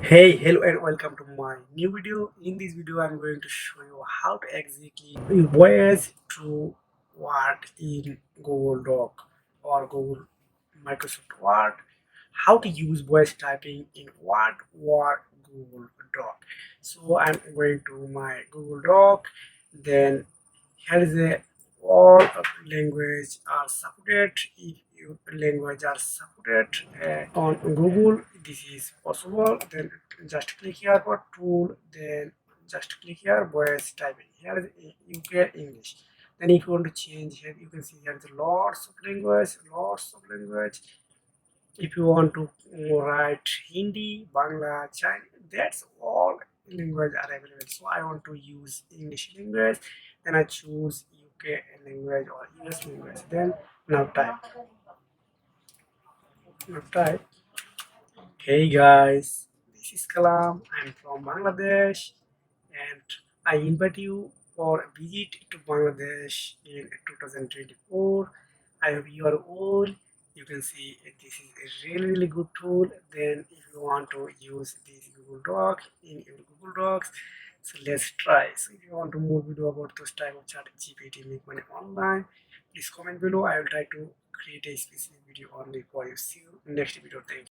Hey, hello and welcome to my new video. In this video, I'm going to show you how to exactly voice to Word in Google Doc or Google Microsoft Word. How to use voice typing in Word or Google Doc. So I'm going to my Google Doc. Then here is a all of language are supported. If you language are supported on Google, this is possible. Then just click here for tool, then just click here voice typing. Here is UK English. Then if you want to change here, you can see here is lots of language. If you want to write Hindi, Bangla, Chinese, that's all language are available. So I want to use English language, then I choose UK language or US language. Then now type. Now type. Hey guys, this is Kalam. I'm from Bangladesh and I invite you for a visit to Bangladesh in 2024. I hope you are all. You can see this is a really good tool. Then if you want to use this Google Doc in your Google Docs, so let's try. So if you want to more video about those type of chat GPT make money online, please comment below. I will try to create a specific video only for you. See you next video. Thank you.